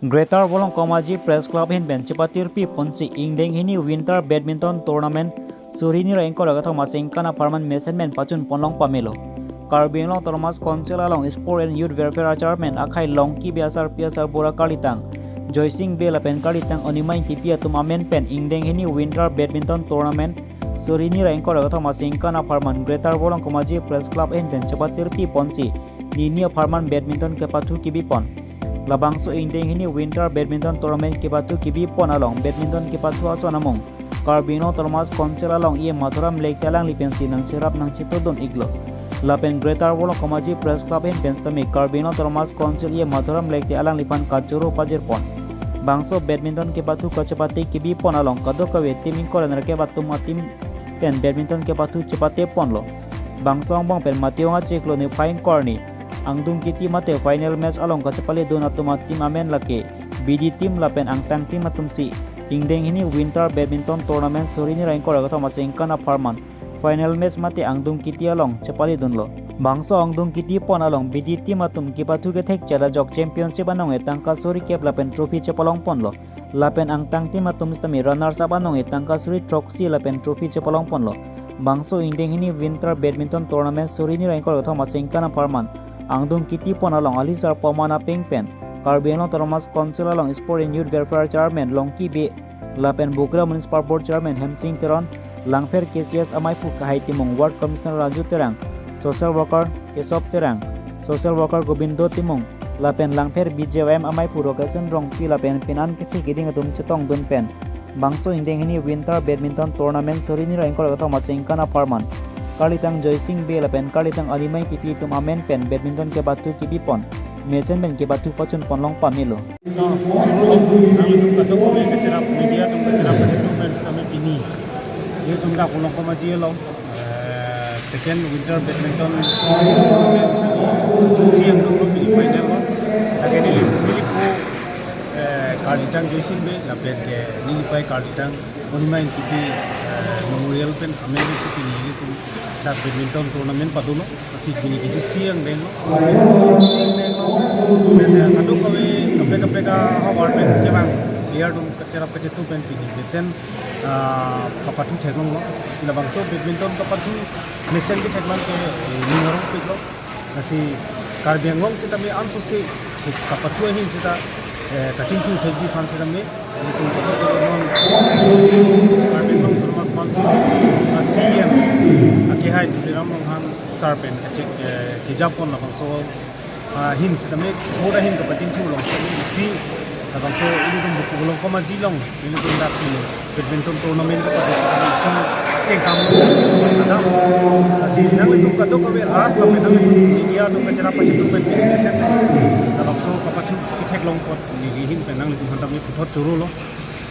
Greater Bolong Komaji Press Club hin ben cepatir pi ponsi ingdeng hini Winter Badminton Tournament surini ra engkor aga thoma singkana parman measurement pachun ponlong pamelo Karbing long Thomas Council along Sport and Youth Welfare Chairman akhai longki biasar piasar bora kalitang Joysing Bela pen kalitang onimai tipia tumamen pen ingdeng hini Winter Badminton Tournament surini ra engkor aga thoma singkana parman Greater Bolong Komaji Press Club hin ben cepatir pi ponsi ninia parman badminton ke patu kibipon Labangso ingdeng hini Winter Badminton Tournament kipatu kibi pon along badminton kipatu aso namong Karbino Thomas Council along ie Mathuram Lake talang lipensi nang sirap nang citodon iglo Lapen Greater Bolong Komaji Press Club in Penstami Karbino Thomas Council ie Mathuram Lake alang lipan kachuro pajir pon Bangso badminton kipatu kacepati kibi pon along kadokawe timing korener ke batum tim pen badminton kipatu cepate pon lo Bangso bang pen mationga ceklo ni fine corny Angdung kiti mate final match along kasepale dona tuma tim amen lake BD team lapen angtang tim matumsi ingdeng hini Winter Badminton Tournament sorini rain kora gathama singkana farman final match mate angdung kiti along chepali dunlo bangso angdung kiti pon along BD team atum kipathu ke thek chara jok championship anong etangka sori kep lapen trophy chepalong ponlo lapen angtang team atum stami runners up anong etangka sori trophy lapen trophy chepalong ponlo bangso ingdeng hini Winter Badminton Tournament sorini rain kora gathama singkana farman Angdung kiti pon along alisar pamana pengpen Karbino Thomas Council along Sport and Youth Welfare Chairman Longki B Lapen Bukra Municipal Board Chairman Hemsing Teron Langfer KCS Amaipu Kahai Timong Ward Commissioner Raju Terang Social Worker Kesop Terang Social Worker Gobindo Timong Lapen Langfer BJM Amaipu Rokasen Rongpi Lapen Pinan Kiti Giding Adum Chetong Dun Pen Bangso Indeng hini Winter Badminton Tournament Sorini Raingkor Gathama Singkana Parman Kalitang Joysing Bay lapen kalitang alimai tipi tum amen pen badminton ke batu kibi pon mesen pen ke batu pacun ponlong pamilo media tum kachara pen sampai ini ये तुमका पोलों को मजिए लो second winter badminton तुलसी हम लोग मिली फाइनल में लगे नीली मिली को कार्डिटंग जोशिंग में लापेन के नीली पाई कार्डिटंग उनमें इनकी memorial pen kami itu ini tuh tak badminton tournament padulo masih gini gitu sih yang deno pen kadang kami ka award pen kemang dia dong kecerap kecetu pen ini besen kapatu thekong lo sila bangso badminton kapatu mesen ke thekman ke ningarong piklo masih karbengong sita me anso se kapatu hin sita kacing tu thekji fan sita me itu karbengong Thomas Council CM akihai diram han sarpen kacik kijapon la bangso hin sita me hoda hin kapacing tu long si bangso ini dum buku long komaji long ini dum dak ini badminton tournament ka pasi si ke kam ada asi nang itu kadok ka rat la me nang itu media dum kachara pacik tu pen sen bangso kapachu kithek long pot ni hin pen nang itu hantam me puthot churu lo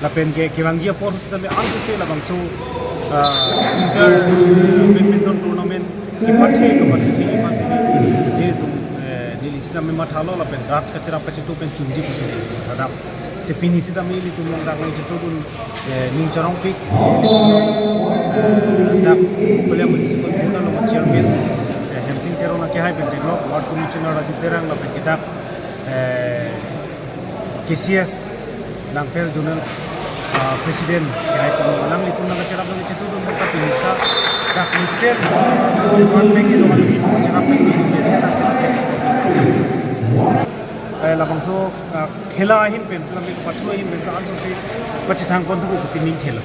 la pen ke kiwangia por sita me anso se la bangso Winter Badminton Tournament ki pathe thi pansi ni tum ni sita me mathalo la pen rat kachara pacik tu pen chunji pasi ada sepini sita me li tum long dang jitu dun ning charong pik dak pele municipal puna lo chairman Hemsing Terona ke hai pen jenglo ward commissioner Raju Terang la pen kidak KCS Langfer Zonal Presiden kaya itu malam itu naga cerap naga citu dong kita pinta dak misen depan pengen dong itu cerap pengen misen labang so khela hin pen salam itu pathu hin pen anso se pachithang kon tu ko sining khela